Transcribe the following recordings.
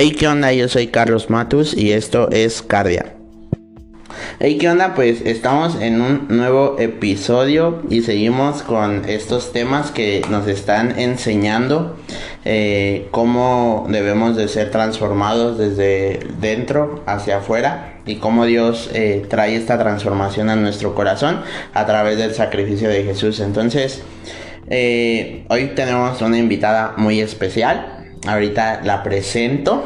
Hey, ¿qué onda? Yo soy Carlos Matus y esto es Cardia. Hey, ¿qué onda? Pues estamos en un nuevo episodio y seguimos con estos temas que nos están enseñando cómo debemos de ser transformados desde dentro hacia afuera y cómo Dios trae esta transformación a nuestro corazón a través del sacrificio de Jesús. Entonces, hoy tenemos una invitada muy especial. Ahorita la presento,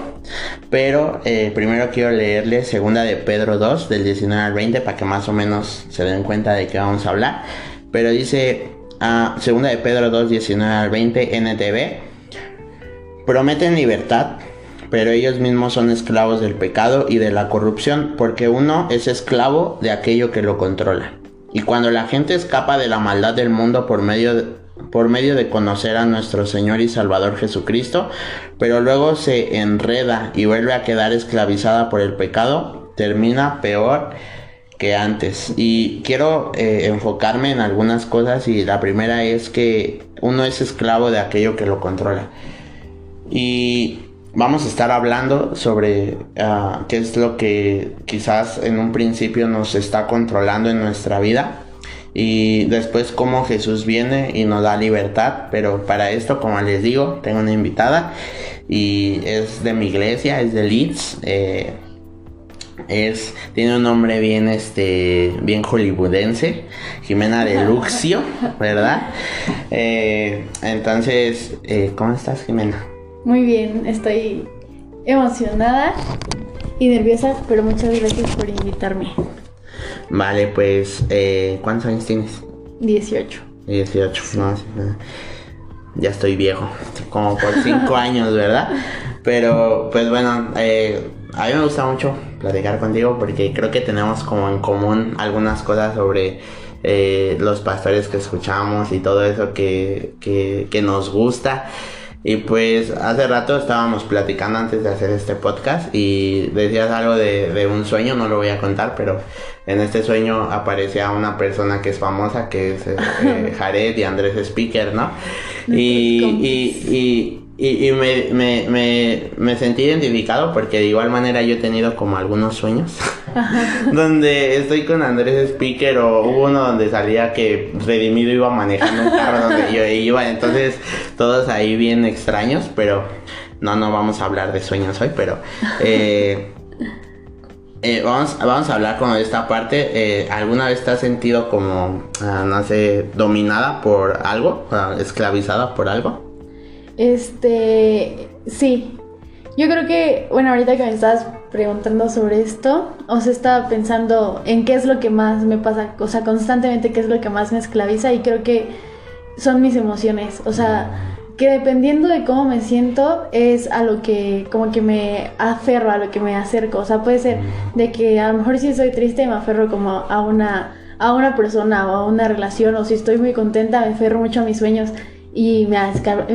pero primero quiero leerles segunda de Pedro 2 del 19 al 20 para que más o menos se den cuenta de qué vamos a hablar. Pero dice segunda de Pedro 2, 19 al 20 NTV: prometen libertad, pero ellos mismos son esclavos del pecado y de la corrupción, porque uno es esclavo de aquello que lo controla. Y cuando la gente escapa de la maldad del mundo por medio de conocer a nuestro Señor y Salvador Jesucristo, pero luego se enreda y vuelve a quedar esclavizada por el pecado, termina peor que antes. Y quiero enfocarme en algunas cosas, y la primera es que uno es esclavo de aquello que lo controla. Y vamos a estar hablando sobre qué es lo que quizás en un principio nos está controlando en nuestra vida, y después cómo Jesús viene y nos da libertad. Pero para esto, como les digo, tengo una invitada y es de mi iglesia, es de Leeds. Tiene un nombre bien hollywoodense, Jimena de Luxio, ¿verdad? Entonces, ¿cómo estás, Jimena? Muy bien, estoy emocionada y nerviosa, pero muchas gracias por invitarme. Vale, pues, ¿cuántos años tienes? 18. 18, no, ya estoy viejo, como por 5 años, ¿verdad? Pero, pues bueno, a mí me gusta mucho platicar contigo porque creo que tenemos como en común algunas cosas sobre los pastores que escuchamos y todo eso que nos gusta. Y pues hace rato estábamos platicando antes de hacer este podcast y decías algo de un sueño, no lo voy a contar, pero en este sueño aparecía una persona que es famosa, que es Jared y Andrés Speaker, ¿no? Y me sentí identificado porque de igual manera yo he tenido como algunos sueños donde estoy con Andrés Speaker, o hubo uno donde salía que Redimido iba manejando un carro donde yo iba, entonces todos ahí bien extraños, pero no vamos a hablar de sueños hoy, pero vamos a hablar como de esta parte. ¿Alguna vez te has sentido como, no sé, dominada por algo, esclavizada por algo? Sí. Yo creo que, bueno, ahorita que me estabas preguntando sobre esto, o sea, estaba pensando en qué es lo que más me pasa, o sea, constantemente qué es lo que más me esclaviza, y creo que son mis emociones, o sea, que dependiendo de cómo me siento es a lo que como que me aferro, a lo que me acerco. O sea, puede ser de que a lo mejor si estoy triste me aferro como a una persona o a una relación, o si estoy muy contenta me aferro mucho a mis sueños y me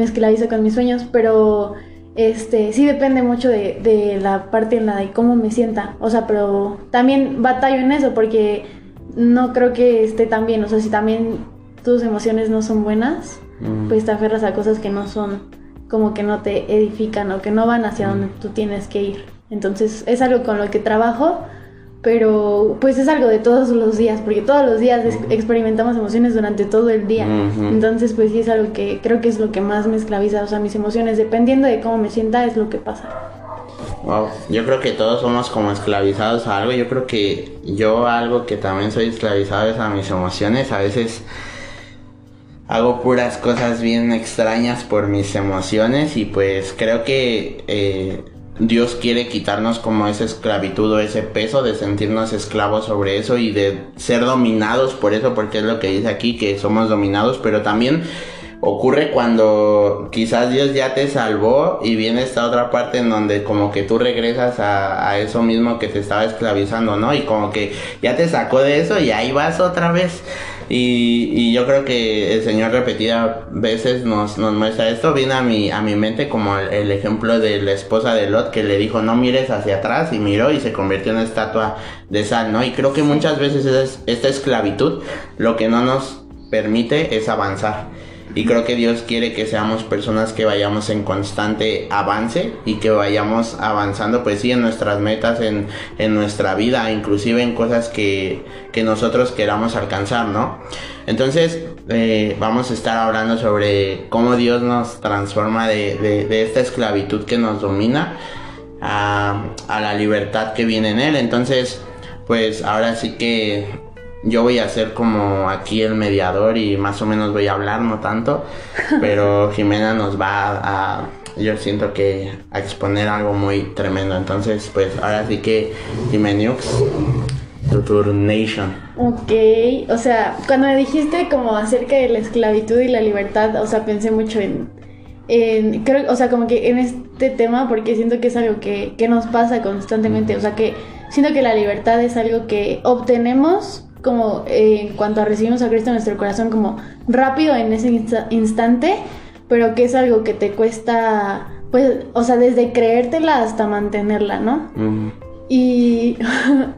esclavizo con mis sueños. Pero sí depende mucho de la parte en la de cómo me sienta. O sea, pero también batallo en eso porque no creo que esté tan bien. O sea, si también tus emociones no son buenas, pues te aferras a cosas que no son, como que no te edifican o que no van hacia donde tú tienes que ir. Entonces es algo con lo que trabajo, pero pues es algo de todos los días, porque todos los días experimentamos emociones durante todo el día. Entonces pues sí es algo que creo que es lo que más me esclaviza. O sea, mis emociones, dependiendo de cómo me sienta, es lo que pasa. Wow, yo creo que todos somos como esclavizados a algo. Yo creo que algo que también soy esclavizado es a mis emociones. A veces hago puras cosas bien extrañas por mis emociones, y pues creo que Dios quiere quitarnos como esa esclavitud o ese peso de sentirnos esclavos sobre eso y de ser dominados por eso, porque es lo que dice aquí, que somos dominados. Pero también ocurre cuando quizás Dios ya te salvó y viene esta otra parte en donde como que tú regresas a eso mismo que te estaba esclavizando, ¿no? Y como que ya te sacó de eso y ahí vas otra vez. Y yo creo que el Señor repetidas veces nos muestra esto. Viene a mi mente como el ejemplo de la esposa de Lot, que le dijo no mires hacia atrás, y miró y se convirtió en una estatua de sal, ¿no? Y creo que muchas veces esta esclavitud lo que no nos permite es avanzar. Y creo que Dios quiere que seamos personas que vayamos en constante avance y que vayamos avanzando, pues sí, en nuestras metas, en nuestra vida, inclusive en cosas que nosotros queramos alcanzar, ¿no? Entonces, vamos a estar hablando sobre cómo Dios nos transforma de esta esclavitud que nos domina a la libertad que viene en Él. Entonces, pues ahora sí que yo voy a ser como aquí el mediador y más o menos voy a hablar, no tanto, pero Jimena nos va yo siento que a exponer algo muy tremendo. Entonces, pues ahora sí que Jimeniux, tu turnation. Ok, o sea, cuando me dijiste como acerca de la esclavitud y la libertad, o sea, pensé mucho creo, o sea, como que en este tema, porque siento que es algo que nos pasa constantemente, o sea, que siento que la libertad es algo que obtenemos como en cuanto a recibimos a Cristo en nuestro corazón, como rápido en ese instante, pero que es algo que te cuesta, pues, o sea, desde creértela hasta mantenerla, ¿no? Y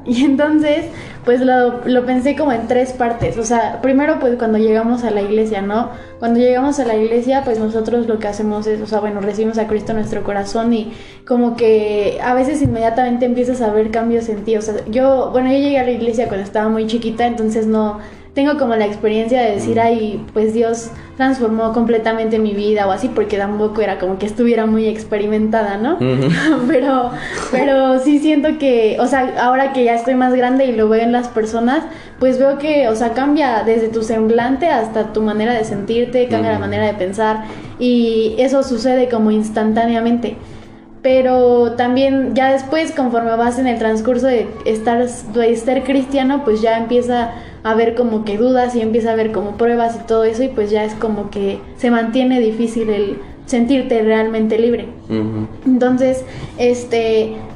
entonces, pues lo pensé como en 3 partes. O sea, primero pues cuando llegamos a la iglesia, ¿no? Cuando llegamos a la iglesia, pues nosotros lo que hacemos es, o sea, bueno, recibimos a Cristo en nuestro corazón y como que a veces inmediatamente empiezas a ver cambios en ti. O sea, yo llegué a la iglesia cuando estaba muy chiquita, entonces no tengo como la experiencia de decir, ay, pues Dios transformó completamente mi vida o así, porque tampoco era como que estuviera muy experimentada, ¿no? Pero sí siento que, o sea, ahora que ya estoy más grande y lo veo en las personas, pues veo que, o sea, cambia desde tu semblante hasta tu manera de sentirte, cambia la manera de pensar y eso sucede como instantáneamente. Pero también ya después, conforme vas en el transcurso de ser cristiano, pues ya empieza a haber como que dudas y empieza a haber como pruebas y todo eso, y pues ya es como que se mantiene difícil el sentirte realmente libre. Entonces,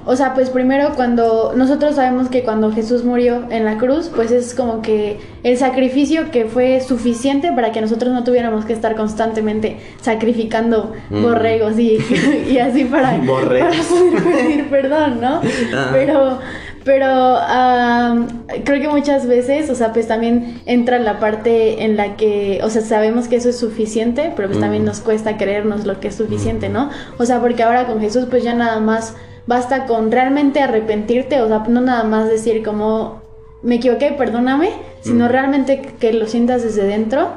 o sea, pues primero cuando nosotros sabemos que cuando Jesús murió en la cruz, pues es como que el sacrificio que fue suficiente para que nosotros no tuviéramos que estar constantemente sacrificando borregos y así para poder pedir perdón, ¿no? Pero creo que muchas veces, o sea, pues también entra la parte en la que, o sea, sabemos que eso es suficiente, pero pues también nos cuesta creernos lo que es suficiente, ¿no? O sea, porque ahora con Jesús pues ya nada más basta con realmente arrepentirte, o sea, no nada más decir como me equivoqué, perdóname, sino realmente que lo sientas desde dentro.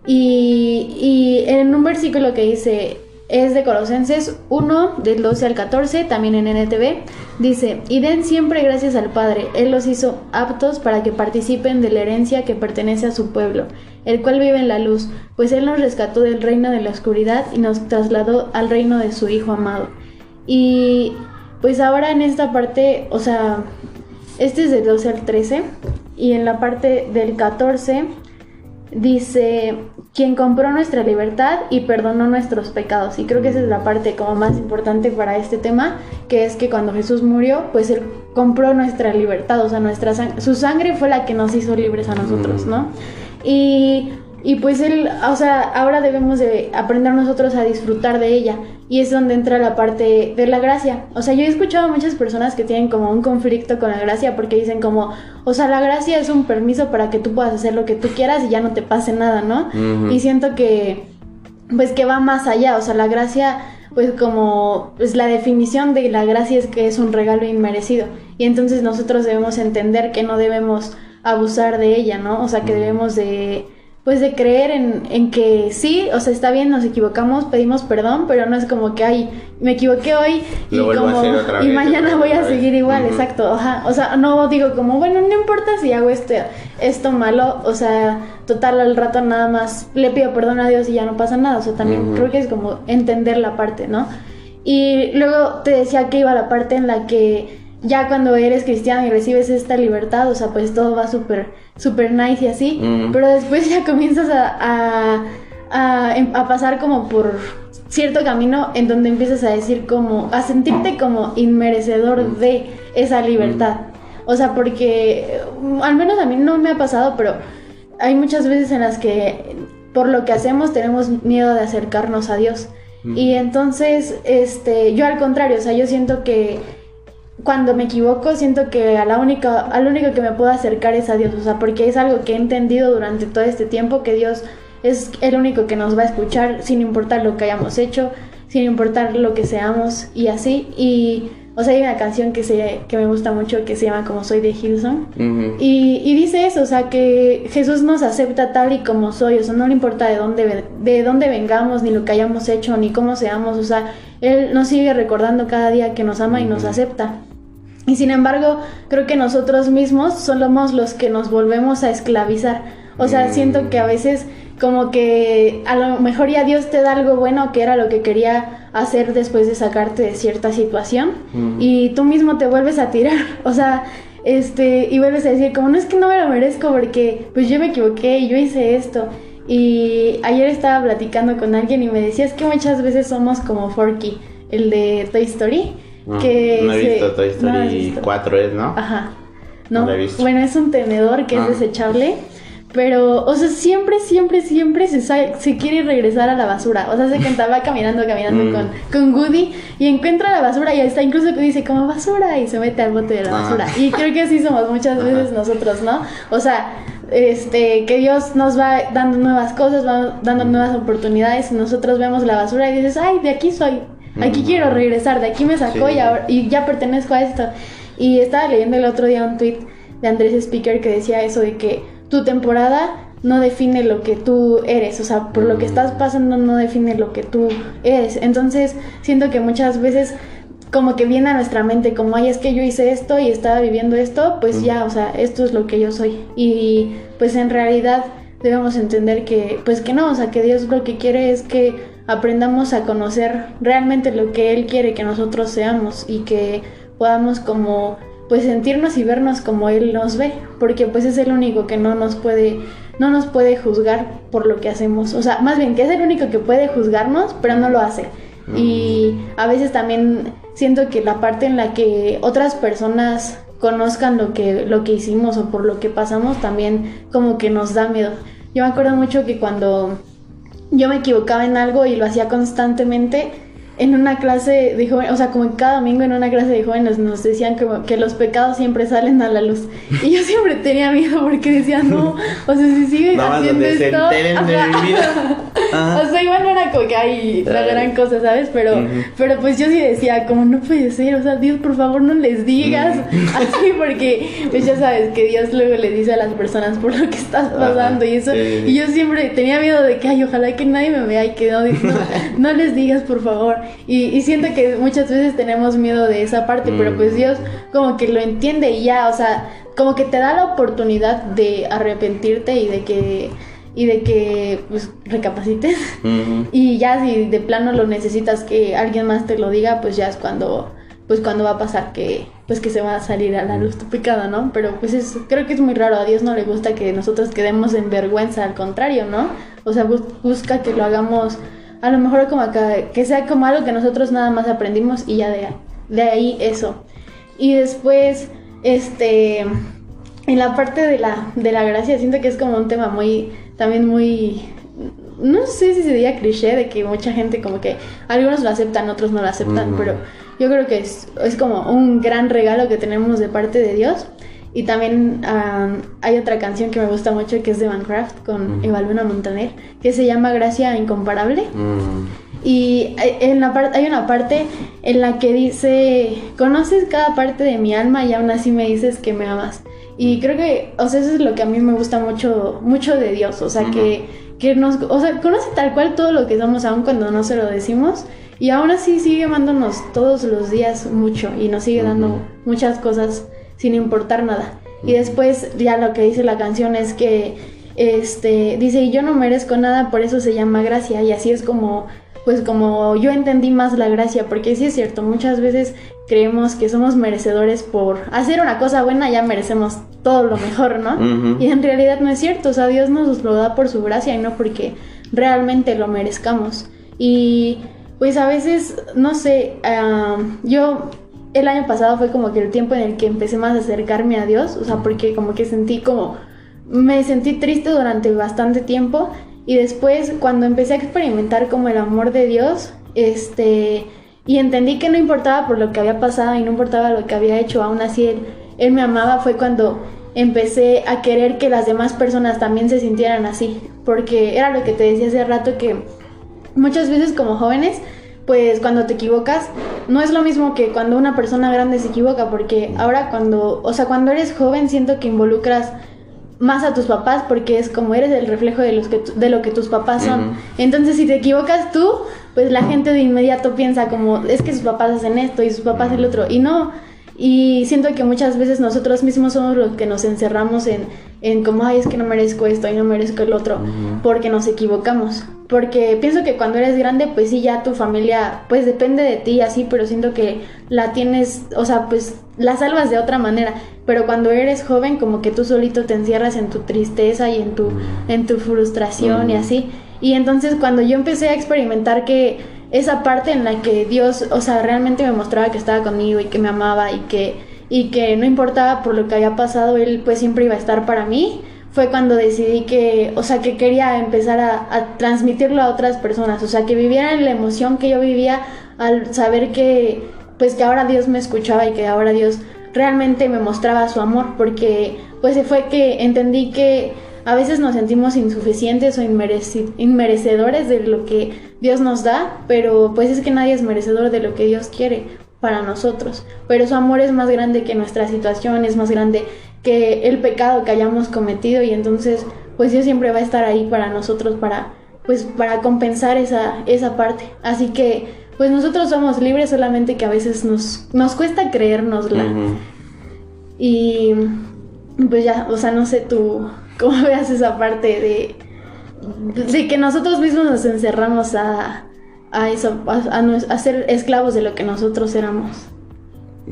Y en un versículo que dice, es de Colosenses 1, del 12 al 14, también en NTV, dice, y den siempre gracias al Padre, Él los hizo aptos para que participen de la herencia que pertenece a su pueblo, el cual vive en la luz, pues Él nos rescató del reino de la oscuridad y nos trasladó al reino de su Hijo amado. Y pues ahora en esta parte, o sea, este es del 12 al 13, y en la parte del 14 dice, quien compró nuestra libertad y perdonó nuestros pecados. Y creo que esa es la parte como más importante para este tema, que es que cuando Jesús murió, pues Él compró nuestra libertad, o sea, su sangre fue la que nos hizo libres a nosotros, ¿no? Y pues Él, o sea, ahora debemos de aprender nosotros a disfrutar de ella. Y es donde entra la parte de la gracia. O sea, yo he escuchado a muchas personas que tienen como un conflicto con la gracia porque dicen como, o sea, la gracia es un permiso para que tú puedas hacer lo que tú quieras y ya no te pase nada, ¿no? Y siento que, pues que va más allá. O sea, la gracia, pues como, pues la definición de la gracia es que es un regalo inmerecido. Y entonces nosotros debemos entender que no debemos abusar de ella, ¿no? O sea, que debemos de creer en que sí, o sea, está bien, nos equivocamos, pedimos perdón, pero no es como que, ay, me equivoqué hoy y mañana voy a seguir igual, exacto, ajá. O sea, no digo como, bueno, no importa si hago esto malo, o sea, total, al rato nada más le pido perdón a Dios y ya no pasa nada, o sea, también creo que es como entender la parte, ¿no? Y luego te decía que iba la parte en la que ya cuando eres cristiano y recibes esta libertad, o sea, pues todo va súper nice y así, pero después ya comienzas a pasar como por cierto camino en donde empiezas a decir como, a sentirte como inmerecedor de esa libertad. O sea, porque al menos a mí no me ha pasado, pero hay muchas veces en las que por lo que hacemos tenemos miedo de acercarnos a Dios. Y entonces, yo al contrario, o sea, yo siento que cuando me equivoco, siento que al único que me puedo acercar es a Dios, o sea, porque es algo que he entendido durante todo este tiempo, que Dios es el único que nos va a escuchar sin importar lo que hayamos hecho, sin importar lo que seamos y así. Y, o sea, hay una canción que me gusta mucho que se llama Como Soy de Hillsong. Y dice eso, o sea, que Jesús nos acepta tal y como soy, o sea, no le importa de dónde vengamos, ni lo que hayamos hecho, ni cómo seamos, o sea, Él nos sigue recordando cada día que nos ama y nos acepta. Y sin embargo, creo que nosotros mismos somos los que nos volvemos a esclavizar. O sea, siento que a veces como que a lo mejor ya Dios te da algo bueno que era lo que quería hacer después de sacarte de cierta situación, y tú mismo te vuelves a tirar, o sea, y vuelves a decir como no, es que no me lo merezco porque pues yo me equivoqué y yo hice esto. Y ayer estaba platicando con alguien y me decía, es que muchas veces somos como Forky, el de Toy Story. No he visto Toy Story 4, ¿es, no? Ajá. No lo he visto. Bueno, es un tenedor que es desechable, pero, o sea, siempre se quiere regresar a la basura. O sea, se va caminando con Woody y encuentra la basura y hasta incluso dice como basura y se mete al bote de la basura. Y creo que así somos muchas veces nosotros, ¿no? O sea, que Dios nos va dando nuevas cosas, va dando nuevas oportunidades y nosotros vemos la basura y dices, ay, de aquí soy. Aquí quiero regresar, de aquí me sacó y ya pertenezco a esto. Y estaba leyendo el otro día un tweet de Andrés Speaker que decía eso de que tu temporada no define lo que tú eres, o sea, por lo que estás pasando no define lo que tú eres. Entonces siento que muchas veces como que viene a nuestra mente como, ay, es que yo hice esto y estaba viviendo esto, pues ya, o sea, esto es lo que yo soy. Y pues en realidad debemos entender que, pues que no, o sea, que Dios lo que quiere es que aprendamos a conocer realmente lo que Él quiere que nosotros seamos y que podamos como pues sentirnos y vernos como Él nos ve, porque pues es el único que no nos puede juzgar por lo que hacemos, o sea, más bien que es el único que puede juzgarnos, pero no lo hace. Y a veces también siento que la parte en la que otras personas conozcan lo que hicimos o por lo que pasamos también como que nos da miedo. Yo me acuerdo mucho que cuando yo me equivocaba en algo y lo hacía constantemente, en una clase de jóvenes, o sea, como cada domingo en una clase de jóvenes nos decían que los pecados siempre salen a la luz. Y yo siempre tenía miedo porque decía, no, o sea, si siguen haciendo esto... se enteren de mi vida. O sea, igual no era como que hay la gran cosa, ¿sabes? Pero pues yo sí decía, como no puede ser, o sea, Dios, por favor, no les digas así, porque pues ya sabes que Dios luego le dice a las personas por lo que estás pasando y eso. Y yo siempre tenía miedo de que, ay, ojalá que nadie me vea y que no les digas, por favor. Y siento que muchas veces tenemos miedo de esa parte, pero pues Dios como que lo entiende y ya, o sea, como que te da la oportunidad de arrepentirte y de que pues recapacites. Y ya si de plano lo necesitas que alguien más te lo diga, pues ya es cuando va a pasar que se va a salir a la luz tu pecado, ¿no? Pero pues creo que es muy raro, a Dios no le gusta que nosotros quedemos en vergüenza, al contrario, ¿no? O sea, busca que lo hagamos a lo mejor como acá, que sea como algo que nosotros nada más aprendimos y ya de ahí eso. Y después, en la parte de la gracia, siento que es como un tema también muy, no sé si se diría cliché, de que mucha gente como que algunos lo aceptan, otros no lo aceptan, pero yo creo que es como un gran regalo que tenemos de parte de Dios. Y también hay otra canción que me gusta mucho que es de Minecraft con Evaluna Montaner, que se llama Gracia Incomparable. Y hay una parte en la que dice, conoces cada parte de mi alma y aún así me dices que me amas. Y creo que, o sea, eso es lo que a mí me gusta mucho, mucho de Dios, o sea, que nos, o sea, conoce tal cual todo lo que somos aun cuando no se lo decimos, y aún así sigue amándonos todos los días mucho y nos sigue dando muchas cosas sin importar nada. Y después ya lo que dice la canción es que dice, y yo no merezco nada, por eso se llama gracia. Y así es como yo entendí más la gracia, porque sí es cierto, muchas veces creemos que somos merecedores por hacer una cosa buena, ya merecemos todo lo mejor, ¿no? Y en realidad no es cierto, o sea, Dios nos lo da por su gracia y no porque realmente lo merezcamos. Y pues a veces, no sé, yo el año pasado fue como que el tiempo en el que empecé más a acercarme a Dios, o sea, porque como que me sentí triste durante bastante tiempo, y después cuando empecé a experimentar como el amor de Dios, y entendí que no importaba por lo que había pasado y no importaba lo que había hecho, aún así Él me amaba, fue cuando empecé a querer que las demás personas también se sintieran así, porque era lo que te decía hace rato, que muchas veces como jóvenes, pues cuando te equivocas, no es lo mismo que cuando una persona grande se equivoca, porque ahora cuando eres joven siento que involucras más a tus papás, porque es como eres el reflejo de lo que tus papás son. Entonces si te equivocas tú, pues la gente de inmediato piensa como, es que sus papás hacen esto y sus papás el otro, y no. Y siento que muchas veces nosotros mismos somos los que nos encerramos en como, ay, es que no merezco esto y no merezco el otro, porque nos equivocamos. Porque pienso que cuando eres grande, pues sí, ya tu familia, pues depende de ti, así, pero siento que la tienes, o sea, pues la salvas de otra manera. Pero cuando eres joven, como que tú solito te encierras en tu tristeza y en tu frustración y así. Y entonces cuando yo empecé a experimentar que esa parte en la que Dios, o sea, realmente me mostraba que estaba conmigo y que me amaba y que no importaba por lo que había pasado, Él pues siempre iba a estar para mí, fue cuando decidí que, o sea, que quería empezar a transmitirlo a otras personas, o sea, que vivieran la emoción que yo vivía al saber que, pues que ahora Dios me escuchaba y que ahora Dios realmente me mostraba su amor, porque pues fue que entendí que a veces nos sentimos insuficientes o inmerecedores de lo que Dios nos da, pero pues es que nadie es merecedor de lo que Dios quiere para nosotros. Pero su amor es más grande que nuestra situación, es más grande que el pecado que hayamos cometido, y entonces pues Dios siempre va a estar ahí para nosotros para compensar esa parte. Así que pues nosotros somos libres, solamente que a veces nos cuesta creérnosla. Y pues ya, o sea, no sé tú cómo veas esa parte de que nosotros mismos nos encerramos a eso, a ser esclavos de lo que nosotros éramos.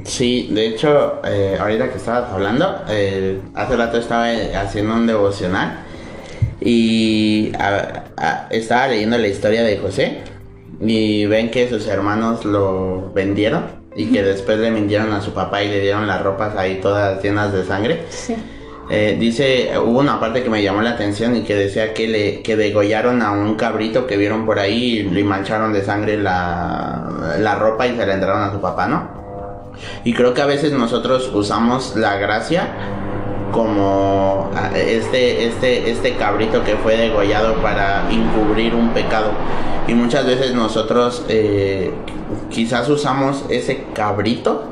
Sí, de hecho, ahorita que estabas hablando, hace rato estaba haciendo un devocional y estaba leyendo la historia de José, y ven que sus hermanos lo vendieron y que después le vendieron a su papá y le dieron las ropas ahí todas llenas de sangre. Sí. Hubo una parte que me llamó la atención y que decía que degollaron a un cabrito que vieron por ahí y le mancharon de sangre la ropa y se la entraron a su papá, ¿no? Y creo que a veces nosotros usamos la gracia como este cabrito que fue degollado para encubrir un pecado, y muchas veces nosotros quizás usamos ese cabrito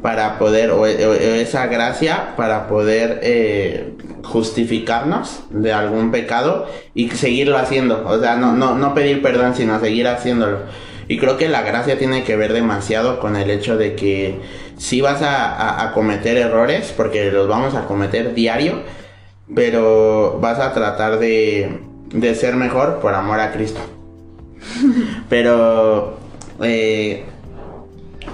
para poder, o esa gracia para poder justificarnos de algún pecado y seguirlo haciendo, o sea, no pedir perdón, sino seguir haciéndolo. Y creo que la gracia tiene que ver demasiado con el hecho de que sí vas a cometer errores, porque los vamos a cometer diario, pero vas a tratar de ser mejor por amor a Cristo. Pero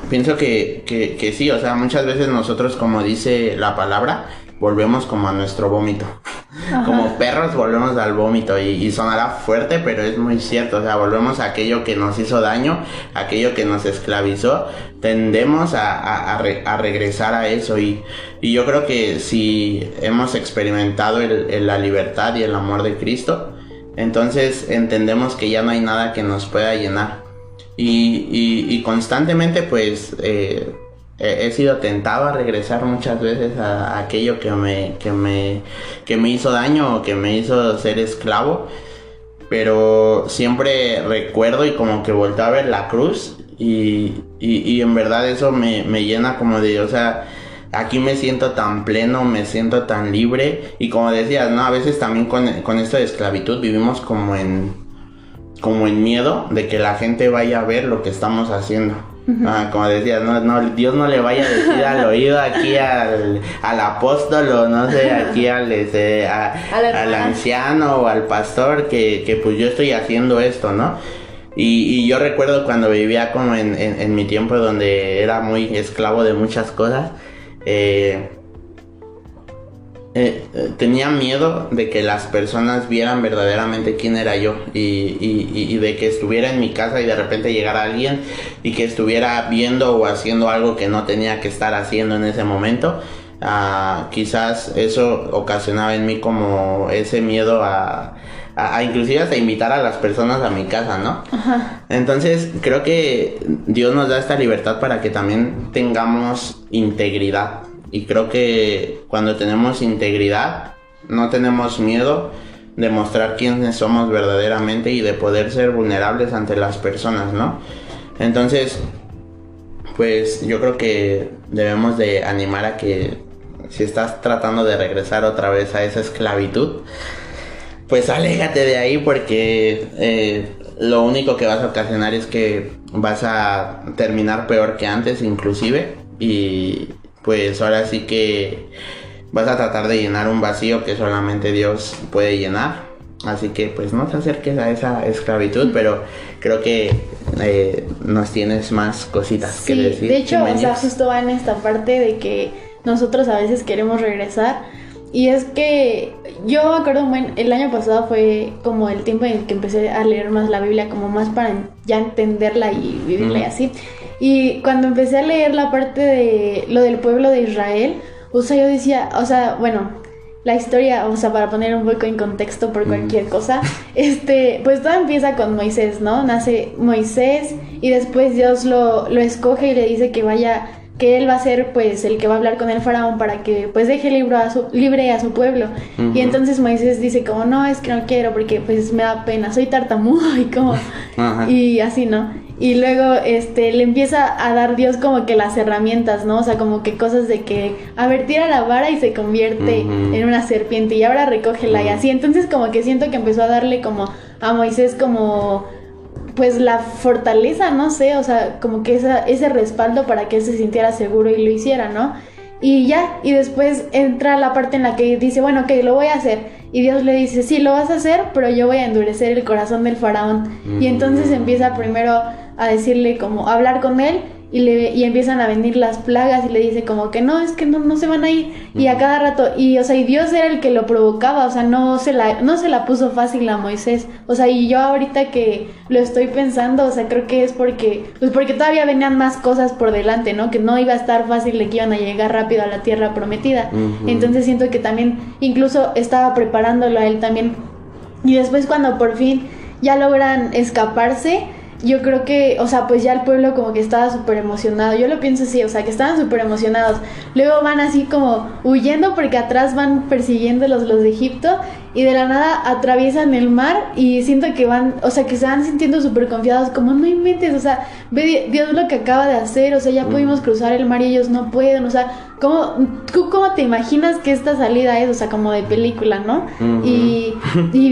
pienso que sí, o sea, muchas veces nosotros, como dice la palabra, volvemos como a nuestro vómito. Ajá. Como perros volvemos al vómito, y sonará fuerte, pero es muy cierto. O sea, volvemos a aquello que nos hizo daño, aquello que nos esclavizó. Tendemos a regresar a eso, y yo creo que si hemos experimentado la libertad y el amor de Cristo, entonces entendemos que ya no hay nada que nos pueda llenar. Y constantemente pues he sido tentado a regresar muchas veces a aquello que me hizo daño o que me hizo ser esclavo, pero siempre recuerdo y como que volteo a ver la cruz, y en verdad eso me llena como de, o sea, aquí me siento tan pleno, me siento tan libre. Y como decías, ¿no? A veces también con esto de esclavitud vivimos como en miedo de que la gente vaya a ver lo que estamos haciendo. Como decías, no, Dios no le vaya a decir al oído aquí al apóstol, o no sé, aquí al anciano o al pastor que pues yo estoy haciendo esto, ¿no? Y yo recuerdo cuando vivía como en mi tiempo donde era muy esclavo de muchas cosas, tenía miedo de que las personas vieran verdaderamente quién era yo, y de que estuviera en mi casa y de repente llegara alguien y que estuviera viendo o haciendo algo que no tenía que estar haciendo en ese momento. Quizás eso ocasionaba en mí como ese miedo a inclusive hasta invitar a las personas a mi casa, ¿no? Ajá. Entonces creo que Dios nos da esta libertad para que también tengamos integridad Y creo que cuando tenemos integridad, no tenemos miedo de mostrar quiénes somos verdaderamente y de poder ser vulnerables ante las personas, ¿no? Entonces, pues yo creo que debemos de animar a que si estás tratando de regresar otra vez a esa esclavitud, pues aléjate de ahí, porque lo único que vas a ocasionar es que vas a terminar peor que antes inclusive, y pues ahora sí que vas a tratar de llenar un vacío que solamente Dios puede llenar. Así que pues no te acerques a esa esclavitud, pero creo que nos tienes más cositas que decir. De hecho, o sea, justo va en esta parte de que nosotros a veces queremos regresar. Y es que yo me acuerdo, el año pasado fue como el tiempo en el que empecé a leer más la Biblia, como más para ya entenderla y vivirla y así. Y cuando empecé a leer la parte de lo del pueblo de Israel, o sea, yo decía, o sea, bueno, la historia, o sea, para poner un poco en contexto por cualquier cosa, pues todo empieza con Moisés, ¿no? Nace Moisés y después Dios lo escoge y le dice que vaya, que él va a ser pues el que va a hablar con el faraón para que pues deje libre a su pueblo. Y entonces Moisés dice como, no, es que no quiero porque pues me da pena, soy tartamudo y como, y así, ¿no? Y luego le empieza a dar Dios como que las herramientas, ¿no? O sea, como que cosas de que, a ver, tira la vara y se convierte en una serpiente y ahora recógela y así. Entonces como que siento que empezó a darle como a Moisés como pues la fortaleza, no sé, o sea, como que ese respaldo para que él se sintiera seguro y lo hiciera, ¿no? Y ya, y después entra la parte en la que dice, bueno, ok, lo voy a hacer. Y Dios le dice, sí, lo vas a hacer, pero yo voy a endurecer el corazón del faraón. Y entonces empieza primero a decirle como, a hablar con él, y empiezan a venir las plagas y le dice como que no, es que no se van a ir. Y a cada rato, y o sea, y Dios era el que lo provocaba, o sea, no se la puso fácil a Moisés. O sea, y yo ahorita que lo estoy pensando, o sea, creo que es porque todavía venían más cosas por delante, ¿no? Que no iba a estar fácil de que iban a llegar rápido a la tierra prometida. Entonces siento que también incluso estaba preparándolo a él también. Y después cuando por fin ya logran escaparse, yo creo que, o sea, pues ya el pueblo como que estaba súper emocionado. Yo lo pienso así, o sea, que estaban súper emocionados. Luego van así como huyendo porque atrás van persiguiéndolos los de Egipto. Y de la nada atraviesan el mar y siento que van, o sea, que se van sintiendo súper confiados, como no inventes, o sea, ve Dios lo que acaba de hacer, o sea, ya pudimos cruzar el mar y ellos no pueden, o sea, ¿tú cómo te imaginas que esta salida es? O sea, como de película, ¿no? Y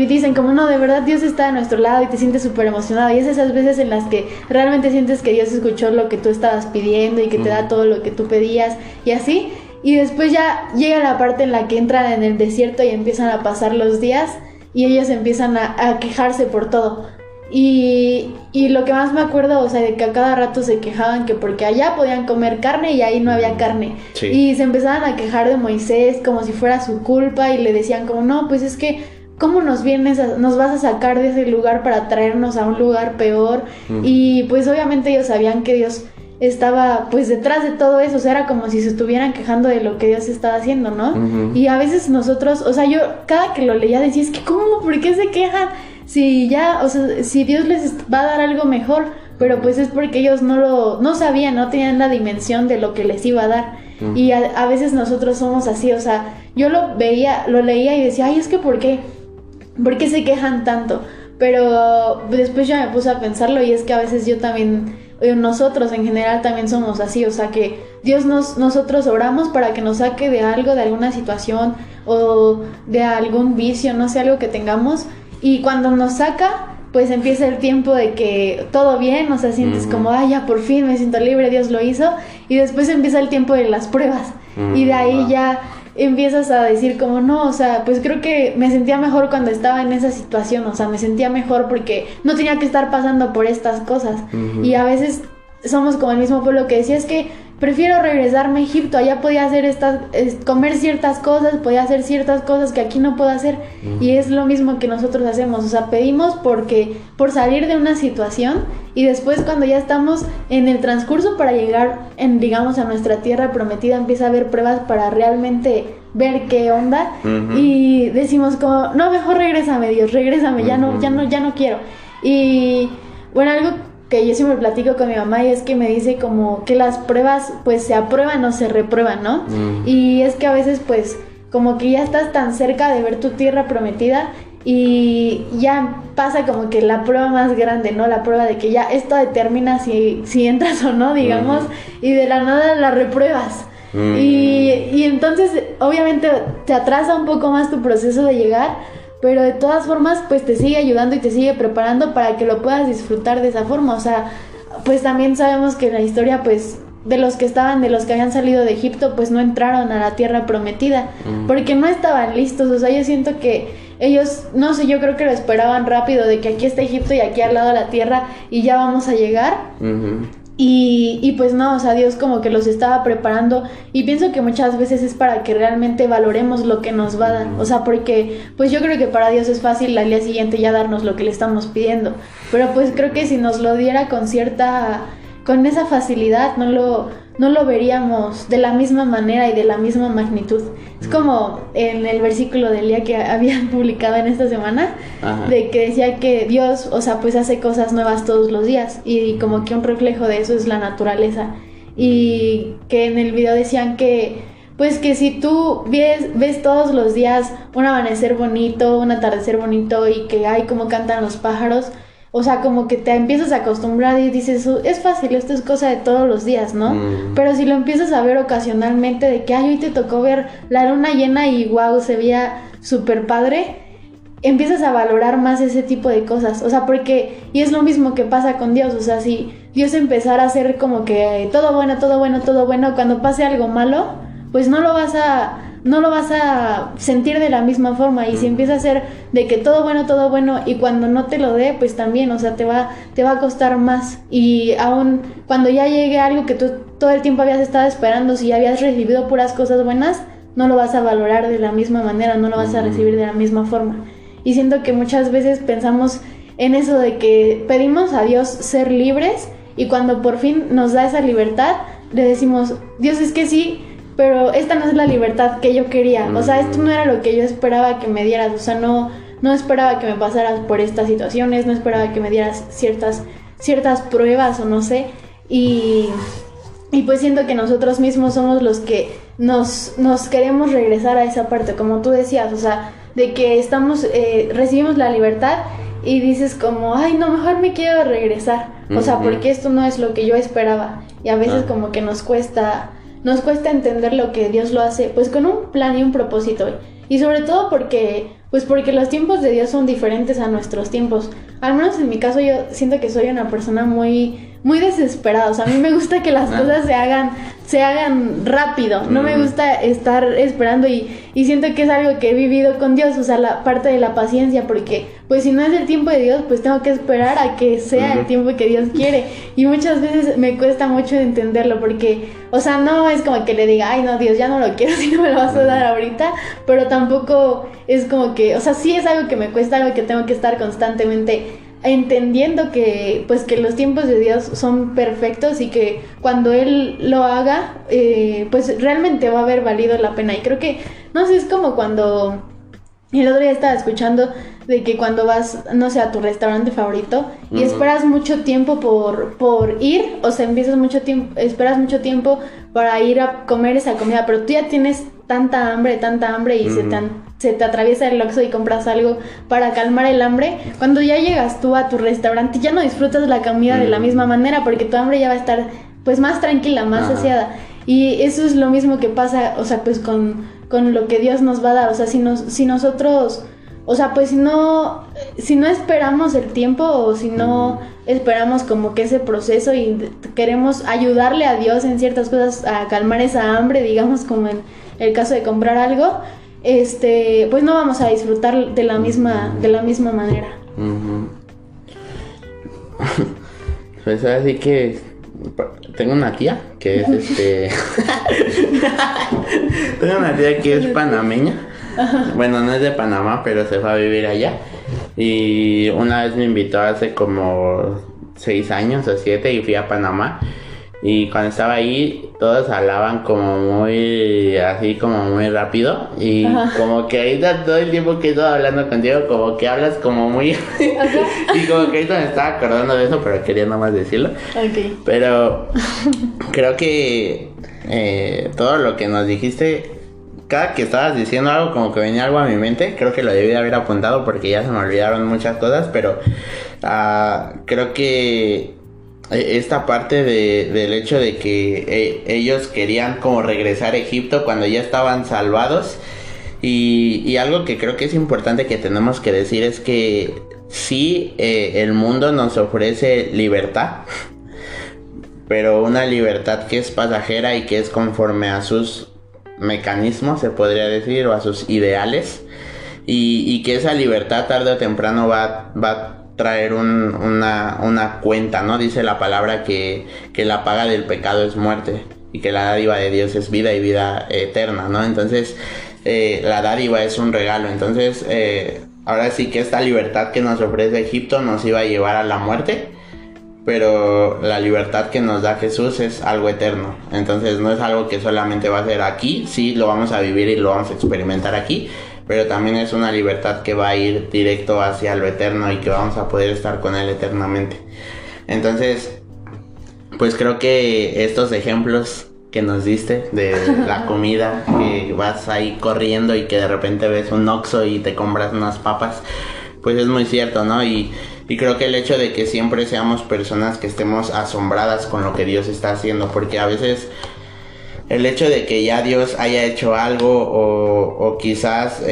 dicen como, no, de verdad Dios está a nuestro lado y te sientes súper emocionado. Y es esas veces en las que realmente sientes que Dios escuchó lo que tú estabas pidiendo y que te da todo lo que tú pedías y así. Y después ya llega la parte en la que entran en el desierto y empiezan a pasar los días y ellos empiezan a quejarse por todo. Y lo que más me acuerdo, o sea, de que a cada rato se quejaban que porque allá podían comer carne y ahí no había carne. Sí. Y se empezaban a quejar de Moisés como si fuera su culpa y le decían como, no, pues es que ¿cómo nos vas a sacar de ese lugar para traernos a un lugar peor? Y pues obviamente ellos sabían que Dios estaba pues detrás de todo eso, o sea, era como si se estuvieran quejando de lo que Dios estaba haciendo, ¿no? Y a veces nosotros, o sea, yo cada que lo leía decía, es que ¿cómo? ¿Por qué se quejan? Si ya, o sea, si Dios les va a dar algo mejor, pero pues es porque ellos no sabían, no tenían la dimensión de lo que les iba a dar. Y a veces nosotros somos así, o sea, yo lo leía y decía, ay, es que ¿por qué se quejan tanto? Pero después ya me puse a pensarlo y es que a veces yo también, nosotros en general también somos así, o sea que nosotros oramos para que nos saque de algo, de alguna situación o de algún vicio, no sé, algo que tengamos, y cuando nos saca, pues empieza el tiempo de que todo bien, o sea, sientes como, ay, ya por fin me siento libre, Dios lo hizo, y después empieza el tiempo de las pruebas, y de ahí ya empiezas a decir como, no, o sea, pues creo que me sentía mejor cuando estaba en esa situación, o sea, me sentía mejor porque no tenía que estar pasando por estas cosas. Y a veces somos como el mismo pueblo que decía, es que prefiero regresarme a Egipto, allá podía hacer comer ciertas cosas, podía hacer ciertas cosas que aquí no puedo hacer. Y es lo mismo que nosotros hacemos, o sea, pedimos por salir de una situación, y después cuando ya estamos en el transcurso para llegar digamos a nuestra tierra prometida, empieza a haber pruebas para realmente ver qué onda, y decimos como, no, mejor regrésame Dios, regrésame, ya no quiero. Y bueno, algo que yo siempre platico con mi mamá y es que me dice como que las pruebas pues se aprueban o se reprueban, ¿no? Y es que a veces pues como que ya estás tan cerca de ver tu tierra prometida y ya pasa como que la prueba más grande, ¿no? La prueba de que ya esto determina si entras o no, digamos, y de la nada la repruebas. Y entonces obviamente te atrasa un poco más tu proceso de llegar, pero de todas formas pues te sigue ayudando y te sigue preparando para que lo puedas disfrutar de esa forma. O sea, pues también sabemos que en la historia pues de los que habían salido de Egipto pues no entraron a la tierra prometida porque no estaban listos. O sea, yo siento que ellos, no sé, yo creo que lo esperaban rápido de que aquí está Egipto y aquí al lado la tierra y ya vamos a llegar. Y pues no, o sea, Dios como que los estaba preparando y pienso que muchas veces es para que realmente valoremos lo que nos va a dar. O sea, porque pues yo creo que para Dios es fácil al día siguiente ya darnos lo que le estamos pidiendo, pero pues creo que si nos lo diera con esa facilidad no lo veríamos de la misma manera y de la misma magnitud. Es como en el versículo del día que habían publicado en esta semana, de que decía que Dios, o sea, pues hace cosas nuevas todos los días y como que un reflejo de eso es la naturaleza. Y que en el video decían que pues que si tú ves todos los días un amanecer bonito, un atardecer bonito y que hay como cantan los pájaros, o sea, como que te empiezas a acostumbrar y dices, es fácil, esto es cosa de todos los días, ¿no? Pero si lo empiezas a ver ocasionalmente de que, hoy te tocó ver la luna llena y wow, se veía súper padre, empiezas a valorar más ese tipo de cosas. O sea, porque, y es lo mismo que pasa con Dios, o sea, si Dios empezara a hacer como que todo bueno, todo bueno, todo bueno, cuando pase algo malo, pues no lo vas a sentir de la misma forma. Y si empieza a ser de que todo bueno y cuando no te lo dé, pues también, o sea, te va a costar más. Y aún cuando ya llegue algo que tú todo el tiempo habías estado esperando, si ya habías recibido puras cosas buenas, no lo vas a valorar de la misma manera, no lo vas a recibir de la misma forma. Y siento que muchas veces pensamos en eso de que pedimos a Dios ser libres y cuando por fin nos da esa libertad, le decimos, Dios, es que sí, pero esta no es la libertad que yo quería. O sea, esto no era lo que yo esperaba que me dieras. O sea, no esperaba que me pasaras por estas situaciones, no esperaba que me dieras ciertas pruebas o no sé. Y pues siento que nosotros mismos somos los que nos queremos regresar a esa parte, como tú decías, o sea, de que recibimos la libertad y dices como, no, mejor me quiero regresar. O sea, porque esto no es lo que yo esperaba. Y a veces como que nos cuesta entender lo que Dios lo hace, pues con un plan y un propósito. Y sobre todo porque los tiempos de Dios son diferentes a nuestros tiempos. Al menos en mi caso yo siento que soy una persona muy desesperada. O sea, a mí me gusta que las cosas se hagan rápido. No me gusta estar esperando y siento que es algo que he vivido con Dios. O sea, la parte de la paciencia, porque pues si no es el tiempo de Dios, pues tengo que esperar a que sea el tiempo que Dios quiere. Y muchas veces me cuesta mucho entenderlo porque, o sea, no es como que le diga, no, Dios, ya no lo quiero si no me lo vas a dar ahorita, pero tampoco es como que, o sea, sí es algo que me cuesta, algo que tengo que estar constantemente entendiendo que pues que los tiempos de Dios son perfectos y que cuando Él lo haga pues realmente va a haber valido la pena. Y creo que, no sé, es como cuando el otro día estaba escuchando de que cuando vas, no sé, a tu restaurante favorito y esperas mucho tiempo por ir, o sea, esperas mucho tiempo para ir a comer esa comida, pero tú ya tienes tanta hambre y se te atraviesa el Oxxo y compras algo para calmar el hambre. Cuando ya llegas tú a tu restaurante ya no disfrutas la comida de la misma manera porque tu hambre ya va a estar pues más tranquila, más saciada. Y eso es lo mismo que pasa, o sea, pues con lo que Dios nos va a dar. O sea, si nosotros, o sea, pues si no esperamos el tiempo o si no esperamos como que ese proceso y queremos ayudarle a Dios en ciertas cosas a calmar esa hambre, digamos como en el caso de comprar algo, pues no vamos a disfrutar de la misma manera. Pues así que tengo una tía que es tengo una tía que es panameña. Bueno, no es de Panamá, pero se fue a vivir allá. Y una vez me invitó hace como 6 años o 7 y fui a Panamá. Y cuando estaba ahí, todos hablaban como muy, así como muy rápido. Y como que ahorita todo el tiempo que he estado hablando contigo, como que hablas como muy... y como que ahorita me estaba acordando de eso, pero quería nomás decirlo. Ok. Pero creo que todo lo que nos dijiste, cada que estabas diciendo algo, como que venía algo a mi mente. Creo que lo debí de haber apuntado porque ya se me olvidaron muchas cosas, pero creo que esta parte del hecho de que ellos querían como regresar a Egipto cuando ya estaban salvados, y algo que creo que es importante que tenemos que decir es que sí, el mundo nos ofrece libertad, pero una libertad que es pasajera y que es conforme a sus mecanismos, se podría decir, o a sus ideales, y que esa libertad tarde o temprano va a traer una cuenta, ¿no? Dice la palabra que la paga del pecado es muerte y que la dádiva de Dios es vida y vida eterna, ¿no? Entonces la dádiva es un regalo. Entonces ahora sí que esta libertad que nos ofrece Egipto nos iba a llevar a la muerte, pero la libertad que nos da Jesús es algo eterno. Entonces no es algo que solamente va a ser aquí, sí lo vamos a vivir y lo vamos a experimentar aquí, pero también es una libertad que va a ir directo hacia lo eterno y que vamos a poder estar con Él eternamente. Entonces, pues creo que estos ejemplos que nos diste de la comida, que vas ahí corriendo y que de repente ves un Oxxo y te compras unas papas, pues es muy cierto, ¿no? Y creo que el hecho de que siempre seamos personas que estemos asombradas con lo que Dios está haciendo, porque a veces el hecho de que ya Dios haya hecho algo o quizás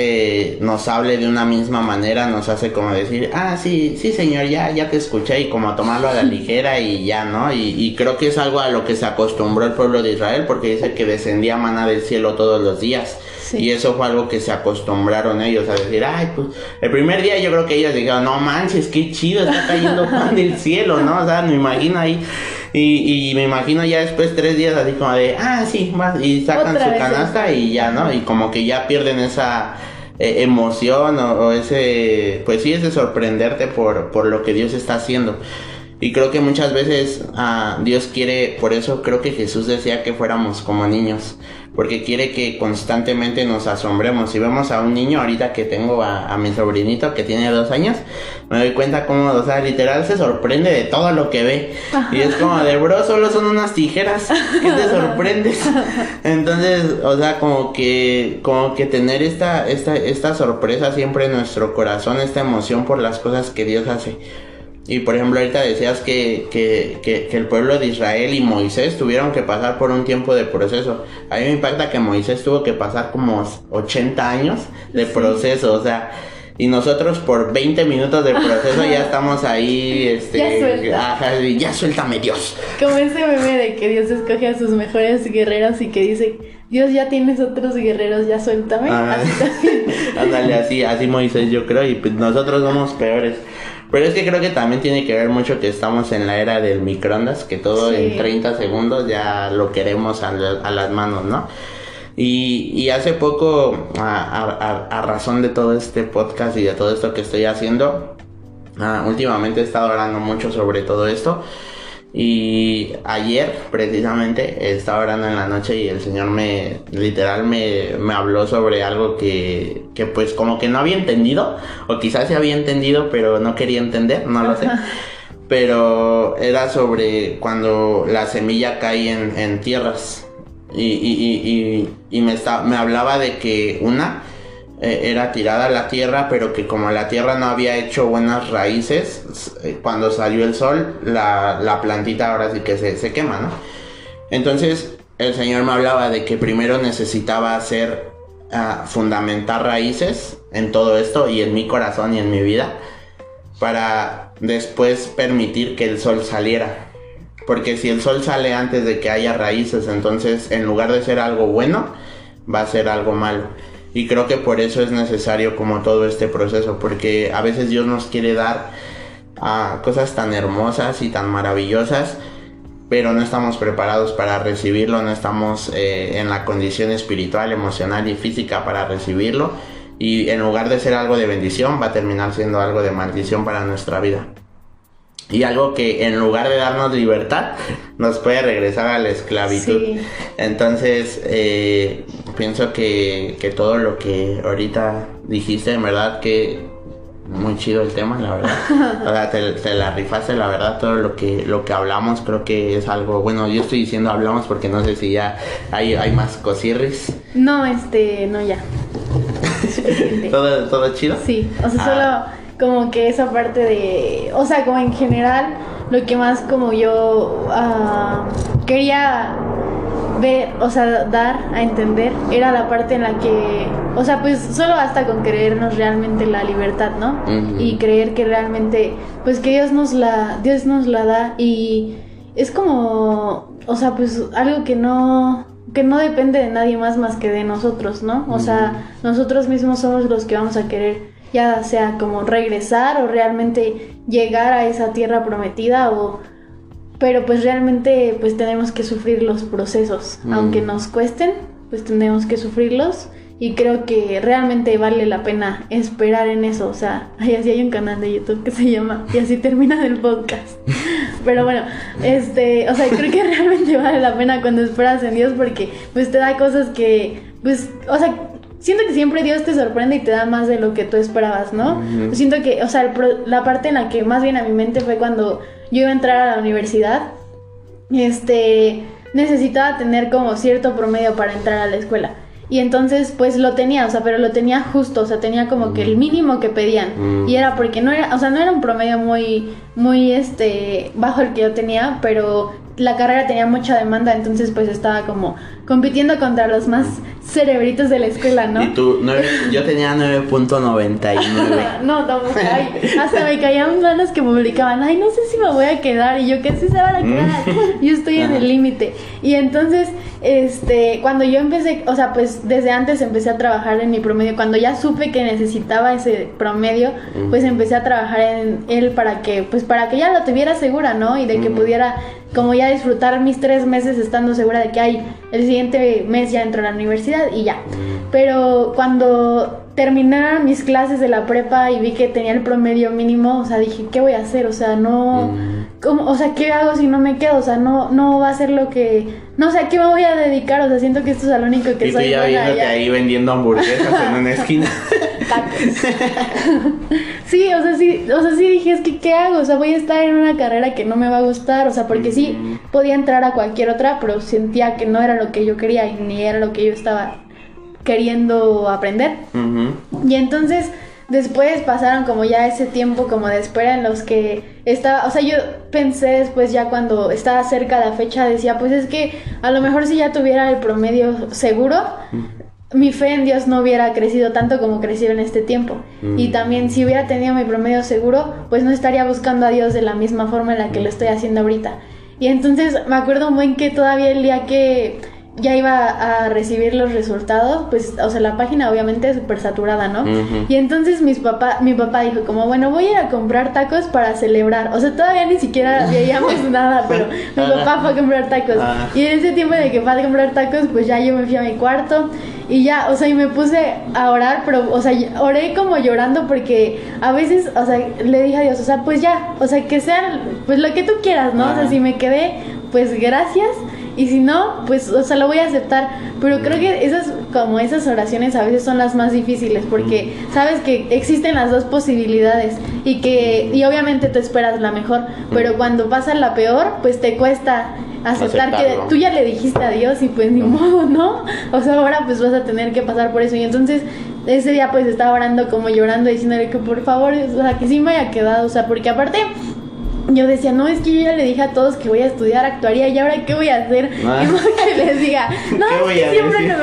nos hable de una misma manera nos hace como decir, sí Señor, ya te escuché, y como tomarlo a la ligera y ya, ¿no? Y creo que es algo a lo que se acostumbró el pueblo de Israel, porque dice que descendía maná del cielo todos los días. Sí. Y eso fue algo que se acostumbraron ellos a decir, pues el primer día yo creo que ellos dijeron, no manches, qué chido, está cayendo pan del cielo, ¿no? O sea, me imagino ahí. Y me imagino ya después 3 días así como de, sí, más, y sacan otra su canasta y ya, ¿no? Y como que ya pierden esa emoción o ese, pues sí, ese sorprenderte por lo que Dios está haciendo. Y creo que muchas veces Dios quiere, por eso creo que Jesús decía que fuéramos como niños, porque quiere que constantemente nos asombremos. Si vemos a un niño, ahorita que tengo a mi sobrinito que tiene 2 años, me doy cuenta como, o sea, literal se sorprende de todo lo que ve. Y es como de, bro, solo son unas tijeras, ¿qué te sorprendes? Entonces, o sea, como que tener esta sorpresa siempre en nuestro corazón, esta emoción por las cosas que Dios hace. Y por ejemplo ahorita decías que el pueblo de Israel y Moisés tuvieron que pasar por un tiempo de proceso. A mí me impacta que Moisés tuvo que pasar como 80 años de proceso, o sea, y nosotros por 20 minutos de proceso ya estamos ahí, ya suéltame Dios. Como ese meme de que Dios escoge a sus mejores guerreros y que dice, Dios, ya tienes otros guerreros, ya suéltame. Así también. Ándale, así Moisés, yo creo, y pues nosotros somos peores. Pero es que creo que también tiene que ver mucho que estamos en la era del microondas, que todo en 30 segundos ya lo queremos a las manos, ¿no? Y hace poco, a razón de todo este podcast y de todo esto que estoy haciendo, últimamente he estado orando mucho sobre todo esto. Y ayer precisamente estaba orando en la noche y el Señor me habló sobre algo que pues como que no había entendido, o quizás se había entendido pero no quería entender, no lo sé. Pero era sobre cuando la semilla cae en tierras y me hablaba de que era tirada a la tierra, pero que como la tierra no había hecho buenas raíces, cuando salió el sol, la plantita ahora sí que se quema, ¿no? Entonces el Señor me hablaba de que primero necesitaba fundamentar raíces en todo esto y en mi corazón y en mi vida, para después permitir que el sol saliera. Porque si el sol sale antes de que haya raíces, entonces en lugar de ser algo bueno, va a ser algo malo. Y creo que por eso es necesario como todo este proceso, porque a veces Dios nos quiere dar cosas tan hermosas y tan maravillosas, pero no estamos preparados para recibirlo, no estamos en la condición espiritual, emocional y física para recibirlo, y en lugar de ser algo de bendición va a terminar siendo algo de maldición para nuestra vida. y algo que en lugar de darnos libertad nos puede regresar a la esclavitud. Sí. Entonces pienso que todo lo que ahorita dijiste, en verdad que muy chido el tema, la verdad. O sea, te la rifaste, la verdad. Todo lo que hablamos creo que es algo, bueno, yo estoy diciendo hablamos porque no sé si ya hay más cosirris. No, no, ya. ¿Todo chido? Sí, o sea, solo como que esa parte de, o sea, como en general, lo que más como yo quería ver, o sea, dar a entender, era la parte en la que, o sea, pues solo basta con creernos realmente la libertad, ¿no? Uh-huh. Y creer que realmente, pues que Dios nos la da, y es como, o sea, pues algo que no depende de nadie más que de nosotros, ¿no? O sea, nosotros mismos somos los que vamos a querer, ya sea como regresar o realmente llegar a esa tierra prometida, pero pues realmente pues tenemos que sufrir los procesos, aunque nos cuesten, pues tenemos que sufrirlos, y creo que realmente vale la pena esperar en eso. O sea, así hay un canal de YouTube que se llama Y así termina el podcast. Pero bueno, o sea, creo que realmente vale la pena cuando esperas en Dios, porque pues te da cosas que, pues, o sea, siento que siempre Dios te sorprende y te da más de lo que tú esperabas, ¿no? Uh-huh. Siento que, o sea, la parte en la que más bien a mi mente fue cuando yo iba a entrar a la universidad, necesitaba tener como cierto promedio para entrar a la escuela. Y entonces pues lo tenía, o sea, pero lo tenía justo, o sea, tenía como que el mínimo que pedían. Y era porque no era, o sea, no era un promedio muy bajo el que yo tenía, pero la carrera tenía mucha demanda, entonces pues estaba como compitiendo contra los más cerebritos de la escuela, ¿no? Y tú, yo tenía 9.99. No, tampoco. Hasta me caían ganas que publicaban, ay, no sé si me voy a quedar, y yo, ¿qué sí se van a quedar? Yo estoy en el límite. Y entonces, cuando yo empecé, o sea, pues desde antes empecé a trabajar en mi promedio. Cuando ya supe que necesitaba ese promedio, pues empecé a trabajar en él para que ya lo tuviera segura, ¿no? Y de que pudiera como ya disfrutar mis 3 meses estando segura de que el siguiente mes ya entro a la universidad y ya. Pero cuando terminaron mis clases de la prepa y vi que tenía el promedio mínimo, o sea, dije, ¿qué voy a hacer? O sea, no, ¿cómo? O sea, ¿qué hago si no me quedo? O sea, no va a ser lo que, no sé, ¿a qué me voy a dedicar? O sea, siento que esto es lo único que y soy. Y tú ya viéndote ahí vendiendo hamburguesas en una esquina. Tacos. Sí, o sea, sí dije, es que ¿qué hago? O sea, voy a estar en una carrera que no me va a gustar, o sea, porque sí podía entrar a cualquier otra, pero sentía que no era lo que yo quería y ni era lo que yo estaba queriendo aprender. Y entonces después pasaron como ya ese tiempo como de espera en los que estaba, o sea, yo pensé después ya cuando estaba cerca de la fecha, decía, pues es que a lo mejor si ya tuviera el promedio seguro, mi fe en Dios no hubiera crecido tanto como creció en este tiempo. Y también si hubiera tenido mi promedio seguro, pues no estaría buscando a Dios de la misma forma en la que lo estoy haciendo ahorita. Y entonces me acuerdo muy bien que todavía el día que ya iba a recibir los resultados, pues, o sea, la página obviamente es súper saturada, ¿no? Y entonces mi papá dijo como, bueno, voy a ir a comprar tacos para celebrar. O sea, todavía ni siquiera veíamos nada, pero mi papá fue a comprar tacos. Y en ese tiempo de que fue a comprar tacos, pues ya yo me fui a mi cuarto y ya, o sea, y me puse a orar, pero, o sea, oré como llorando porque a veces, o sea, le dije a Dios, o sea, pues ya, o sea, que sea, pues lo que tú quieras, ¿no? O sea, si me quedé, pues gracias. Y si no, pues, o sea, lo voy a aceptar. Pero creo que esas oraciones a veces son las más difíciles, porque sabes que existen las dos posibilidades y obviamente tú esperas la mejor, pero cuando pasa la peor, pues te cuesta aceptar que tú ya le dijiste a Dios y pues ni modo, ¿no? O sea, ahora pues vas a tener que pasar por eso. Y entonces ese día pues estaba orando como llorando, diciéndole que por favor, o sea, que sí me haya quedado, o sea, porque aparte yo decía, no, es que yo ya le dije a todos que voy a estudiar actuaría y ahora ¿qué voy a hacer? Y que les diga, no, es que siempre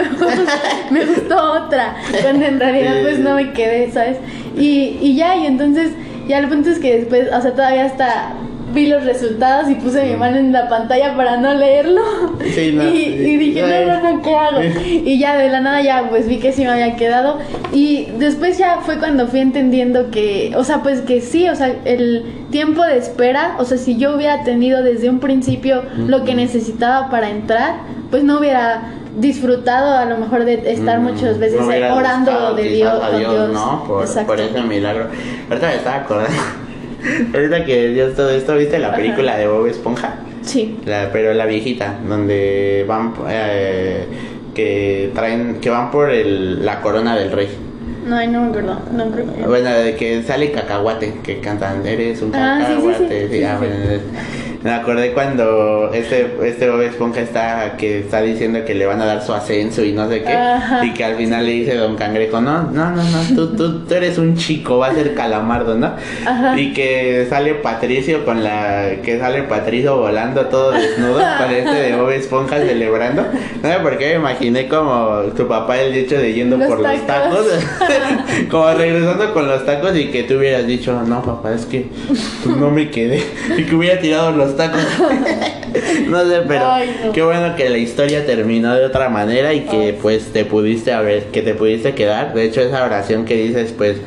me gustó otra, cuando en realidad pues no me quedé, ¿sabes? Y entonces, ya el punto es que después, o sea, todavía hasta vi los resultados y puse mi mano en la pantalla para no leerlo. Sí, no, y dije, no, ¿qué hago? Y ya de la nada ya pues vi que sí me había quedado. Y después ya fue cuando fui entendiendo que, o sea, pues que sí, o sea, el tiempo de espera, o sea, si yo hubiera tenido desde un principio lo que necesitaba para entrar, pues no hubiera disfrutado a lo mejor de estar muchas veces orando de Dios, a Dios, ¿no? Por ese milagro. Ahorita me estaba acordando Ahorita que Dios todo esto, ¿viste la película de Bob Esponja? Sí. Pero la viejita, donde van que van por la corona del rey. No, no me acuerdo. No creo que... Bueno, de que sale Cacahuate, que cantan, eres un cacahuate. Sí. Bueno, me acordé cuando este Bob Esponja está diciendo que le van a dar su ascenso y no sé qué. Ajá. Y que al final le dice Don Cangrejo, no, tú eres un chico, va a ser Calamardo, ¿no? Ajá. Y que sale Patricio volando todo desnudo con de Bob Esponja celebrando. No sé por qué me imaginé como tu papá el hecho de yendo por los tacos. Como regresando con los tacos y que tú hubieras dicho, no papá, es que pues, no me quedé. Y que hubiera tirado los tacos. No sé, pero qué bueno que la historia terminó de otra manera y que pues te pudiste quedar. De hecho, esa oración que dices, pues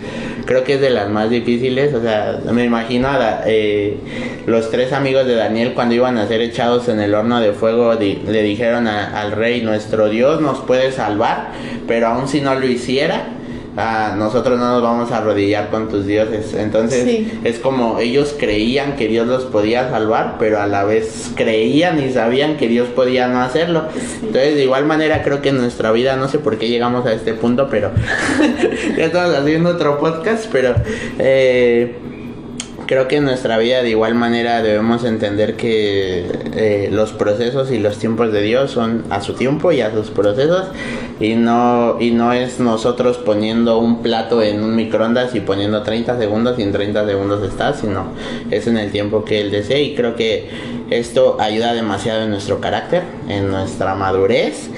creo que es de las más difíciles. O sea, me imagino a los 3 amigos de Daniel cuando iban a ser echados en el horno de fuego, le dijeron al rey, nuestro Dios nos puede salvar, pero aun si no lo hiciera, nosotros no nos vamos a arrodillar con tus dioses. Entonces es como ellos creían que Dios los podía salvar, pero a la vez creían y sabían que Dios podía no hacerlo. Entonces de igual manera creo que en nuestra vida, no sé por qué llegamos a este punto, pero ya estamos haciendo otro podcast, pero creo que en nuestra vida de igual manera debemos entender que los procesos y los tiempos de Dios son a su tiempo y a sus procesos, y no es nosotros poniendo un plato en un microondas y poniendo 30 segundos y en 30 segundos está, sino es en el tiempo que Él desee. Y creo que esto ayuda demasiado en nuestro carácter, en nuestra madurez.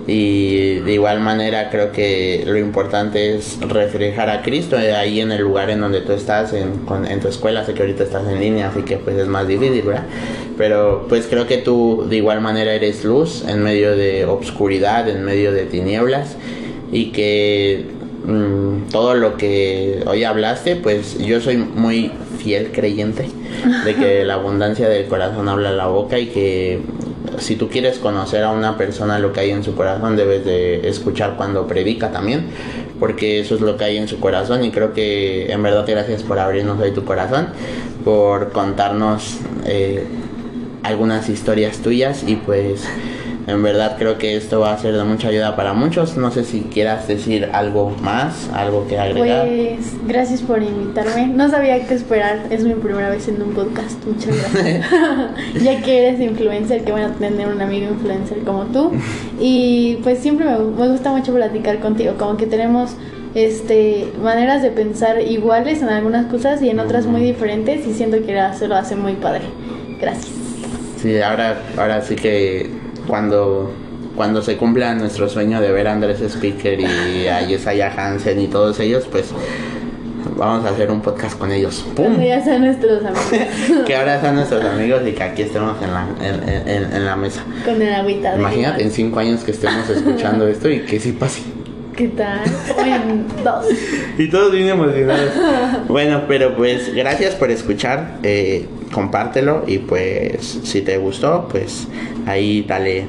Y de igual manera creo que lo importante es reflejar a Cristo ahí en el lugar en donde tú estás, en tu escuela. Sé que ahorita estás en línea, así que pues es más difícil, ¿verdad? Pero pues creo que tú de igual manera eres luz en medio de obscuridad, en medio de tinieblas, y que todo lo que hoy hablaste, pues yo soy muy fiel creyente de que la abundancia del corazón habla la boca, y que si tú quieres conocer a una persona lo que hay en su corazón, debes de escuchar cuando predica también, porque eso es lo que hay en su corazón. Y creo que en verdad gracias por abrirnos hoy tu corazón, por contarnos algunas historias tuyas, y pues en verdad creo que esto va a ser de mucha ayuda para muchos. No sé si quieras decir algo más, algo que agregar. Pues gracias por invitarme. No sabía qué esperar. Es mi primera vez en un podcast. Muchas gracias. Ya que eres influencer, qué bueno tener un amigo influencer como tú. Y pues siempre me gusta mucho platicar contigo. Como que tenemos maneras de pensar iguales en algunas cosas y en otras muy diferentes. Y siento que eso lo hace muy padre. Gracias. Sí, ahora sí que cuando se cumpla nuestro sueño de ver a Andrés Speaker y a Yesaya Hansen y todos ellos, pues vamos a hacer un podcast con ellos. ¡Pum! Ya son nuestros amigos. Que ahora son nuestros amigos y que aquí estemos en la mesa. Con el agüita. Imagínate en 5 años que estemos escuchando esto y que sí pase. ¿Qué tal? En 2. Y todos bien emocionados. Bueno, pero pues gracias por escuchar. Compártelo, y pues si te gustó, pues ahí dale.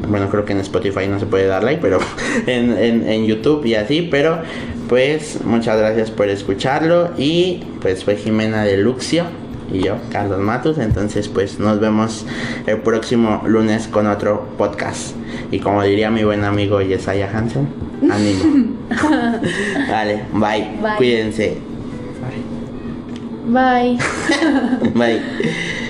Bueno, creo que en Spotify no se puede dar like, pero en YouTube y así. Pero pues muchas gracias por escucharlo. Y pues fue Jimena de Luxio y yo, Carlos Matus. Entonces pues nos vemos el próximo lunes con otro podcast. Y como diría mi buen amigo Yesaya Hansen, ánimo. Vale, bye. Cuídense. Bye. Bye.